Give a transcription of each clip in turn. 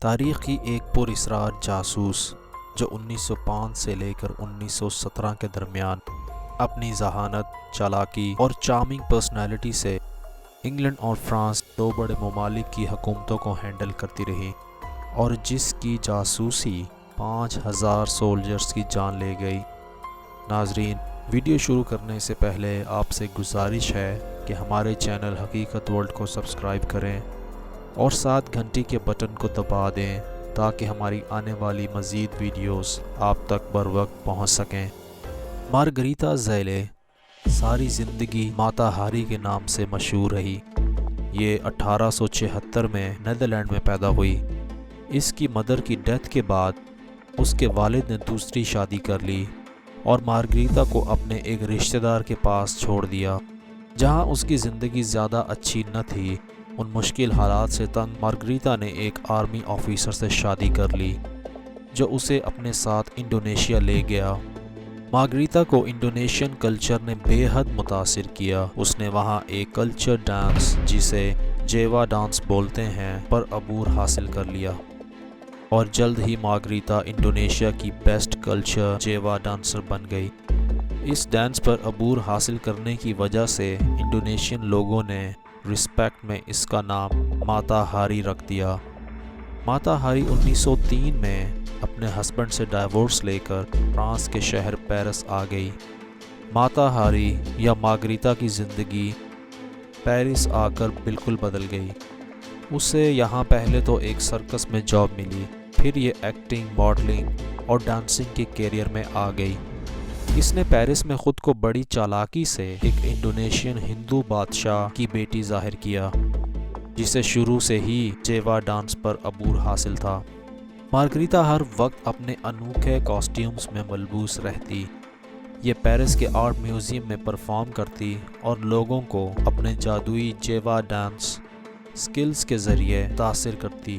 تاریخ کی ایک پراسرار جاسوس جو 1905 سے لے کر 1917 کے درمیان اپنی ذہانت، چالاکی اور چارمنگ پرسنالٹی سے انگلینڈ اور فرانس دو بڑے ممالک کی حکومتوں کو ہینڈل کرتی رہی اور جس کی جاسوسی 5000 سولجرز کی جان لے گئی۔ ناظرین، ویڈیو شروع کرنے سے پہلے آپ سے گزارش ہے کہ ہمارے چینل حقیقت ورلڈ کو سبسکرائب کریں اور ساتھ گھنٹی کے بٹن کو دبا دیں تاکہ ہماری آنے والی مزید ویڈیوز آپ تک بر وقت پہنچ سکیں۔ مارگریتا زیلے ساری زندگی ماتا ہاری کے نام سے مشہور رہی۔ یہ 1876 میں نیدرلینڈ میں پیدا ہوئی۔ اس کی مدر کی ڈیتھ کے بعد اس کے والد نے دوسری شادی کر لی اور مارگریتا کو اپنے ایک رشتہ دار کے پاس چھوڑ دیا جہاں اس کی زندگی زیادہ اچھی نہ تھی۔ ان مشکل حالات سے تنگ مارگریتا نے ایک آرمی آفیسر سے شادی کر لی جو اسے اپنے ساتھ انڈونیشیا لے گیا۔ مارگریتا کو انڈونیشین کلچر نے بے حد متاثر کیا۔ اس نے وہاں ایک کلچر ڈانس جسے جیوا ڈانس بولتے ہیں پر عبور حاصل کر لیا اور جلد ہی مارگریتا انڈونیشیا کی بیسٹ کلچر جیوا ڈانسر بن گئی۔ اس ڈانس پر عبور حاصل کرنے کی وجہ سے انڈونیشین لوگوں نے رسپیکٹ میں اس کا نام ماتا ہاری رکھ دیا۔ ماتا ہاری 1903 میں اپنے ہسبینڈ سے ڈائیورس لے کر فرانس کے شہر پیرس آ گئی۔ ماتا ہاری یا مارگریتا کی زندگی پیرس آ کر بالکل بدل گئی۔ اسے یہاں پہلے تو ایک سرکس میں جاب ملی، پھر یہ ایکٹنگ، ماڈلنگ اور ڈانسنگ کے کیریئر میں آ گئی۔ اس نے پیرس میں خود کو بڑی چالاکی سے ایک انڈونیشین ہندو بادشاہ کی بیٹی ظاہر کیا جسے شروع سے ہی جیوا ڈانس پر عبور حاصل تھا۔ مارگریتا ہر وقت اپنے انوکھے کاسٹیومز میں ملبوس رہتی۔ یہ پیرس کے آرٹ میوزیم میں پرفارم کرتی اور لوگوں کو اپنے جادوئی جیوا ڈانس سکلز کے ذریعے متاثر کرتی۔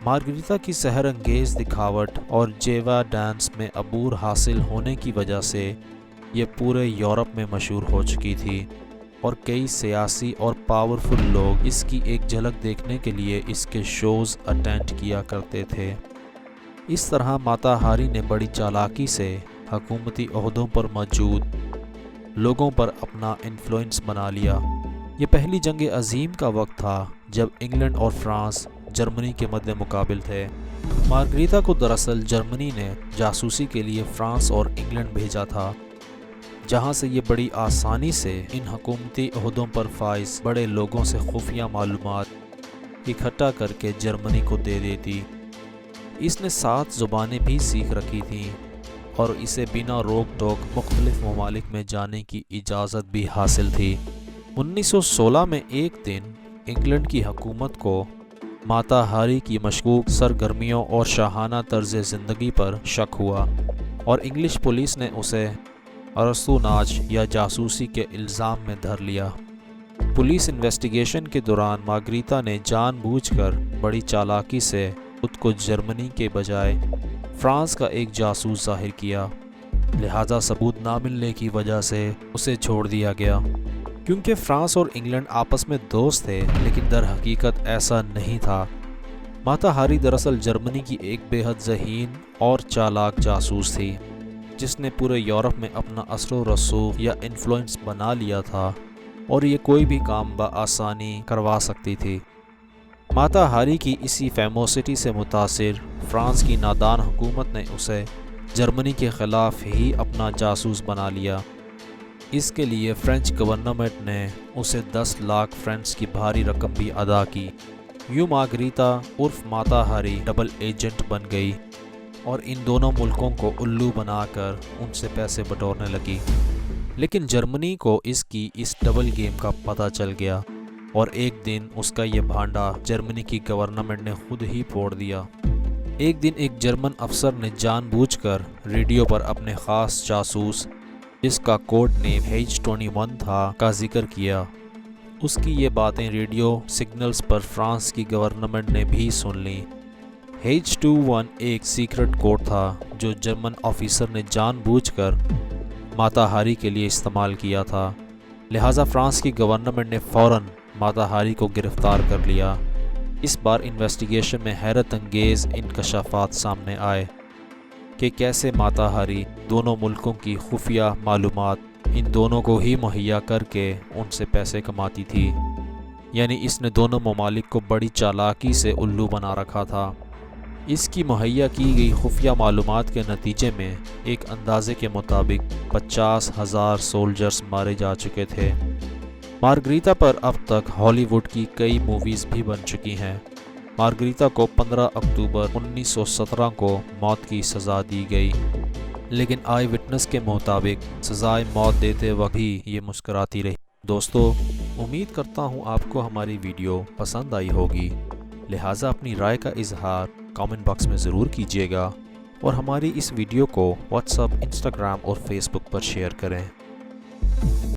مارگریتا کی سحر انگیز دکھاوٹ اور جیوا ڈانس میں عبور حاصل ہونے کی وجہ سے یہ پورے یورپ میں مشہور ہو چکی تھی اور کئی سیاسی اور پاورفل لوگ اس کی ایک جھلک دیکھنے کے لیے اس کے شوز اٹینڈ کیا کرتے تھے۔ اس طرح ماتا ہاری نے بڑی چالاکی سے حکومتی عہدوں پر موجود لوگوں پر اپنا انفلوئنس بنا لیا۔ یہ پہلی جنگ عظیم کا وقت تھا جب انگلینڈ اور فرانس جرمنی کے مد مقابل تھے۔ مارگریتا کو دراصل جرمنی نے جاسوسی کے لیے فرانس اور انگلینڈ بھیجا تھا جہاں سے یہ بڑی آسانی سے ان حکومتی عہدوں پر فائز بڑے لوگوں سے خفیہ معلومات اکٹھا کر کے جرمنی کو دے دیتی۔ اس نے 7 زبانیں بھی سیکھ رکھی تھیں اور اسے بنا روک ٹوک مختلف ممالک میں جانے کی اجازت بھی حاصل تھی۔ 1916 میں ایک دن انگلینڈ کی حکومت کو ماتا ہاری کی مشکوک سرگرمیوں اور شاہانہ طرز زندگی پر شک ہوا اور انگلش پولیس نے اسے ارسطو ناچ یا جاسوسی کے الزام میں دھر لیا۔ پولیس انویسٹیگیشن کے دوران مارگریتا نے جان بوجھ کر بڑی چالاکی سے خود کو جرمنی کے بجائے فرانس کا ایک جاسوس ظاہر کیا، لہذا ثبوت نہ ملنے کی وجہ سے اسے چھوڑ دیا گیا۔ کیونکہ فرانس اور انگلینڈ آپس میں دوست تھے لیکن در حقیقت ایسا نہیں تھا۔ ماتا ہاری دراصل جرمنی کی ایک بے حد ذہین اور چالاک جاسوس تھی جس نے پورے یورپ میں اپنا اثر و رسوخ یا انفلوئنس بنا لیا تھا اور یہ کوئی بھی کام بآسانی کروا سکتی تھی۔ ماتا ہاری کی اسی فیموسٹی سے متاثر فرانس کی نادان حکومت نے اسے جرمنی کے خلاف ہی اپنا جاسوس بنا لیا۔ اس کے لیے فرینچ گورنمنٹ نے اسے 10 لاکھ فرینچ کی بھاری رقم بھی ادا کی۔ یوں مارگریتا عرف ماتا ہاری ڈبل ایجنٹ بن گئی اور ان دونوں ملکوں کو الو بنا کر ان سے پیسے بٹورنے لگی۔ لیکن جرمنی کو اس کی اس ڈبل گیم کا پتہ چل گیا اور ایک دن اس کا یہ بھانڈا جرمنی کی گورنمنٹ نے خود ہی پھوڑ دیا۔ ایک دن ایک جرمن افسر نے جان بوجھ کر ریڈیو پر اپنے خاص جاسوس جس کا کوڈ نیم H21 تھا کا ذکر کیا۔ اس کی یہ باتیں ریڈیو سگنلز پر فرانس کی گورنمنٹ نے بھی سن لیں۔ H21 ایک سیکرٹ کوڈ تھا جو جرمن آفیسر نے جان بوجھ کر ماتا ہاری کے لیے استعمال کیا تھا، لہٰذا فرانس کی گورنمنٹ نے فوراً ماتا ہاری کو گرفتار کر لیا۔ اس بار انویسٹیگیشن میں حیرت انگیز انکشافات سامنے آئے کہ کیسے ماتا ہاری دونوں ملکوں کی خفیہ معلومات ان دونوں کو ہی مہیا کر کے ان سے پیسے کماتی تھی، یعنی اس نے دونوں ممالک کو بڑی چالاکی سے الو بنا رکھا تھا۔ اس کی مہیا کی گئی خفیہ معلومات کے نتیجے میں ایک اندازے کے مطابق 50,000 سولجرز مارے جا چکے تھے۔ مارگریتا پر اب تک ہالی ووڈ کی کئی موویز بھی بن چکی ہیں۔ مارگریتا کو 15 اکتوبر 1917 کو موت کی سزا دی گئی، لیکن آئی وٹنس کے مطابق سزائے موت دیتے وقت بھی یہ مسکراتی رہی۔ دوستو، امید کرتا ہوں آپ کو ہماری ویڈیو پسند آئی ہوگی، لہٰذا اپنی رائے کا اظہار کامنٹ باکس میں ضرور کیجیے گا اور ہماری اس ویڈیو کو واٹس ایپ، انسٹاگرام اور فیس بک پر شیئر کریں۔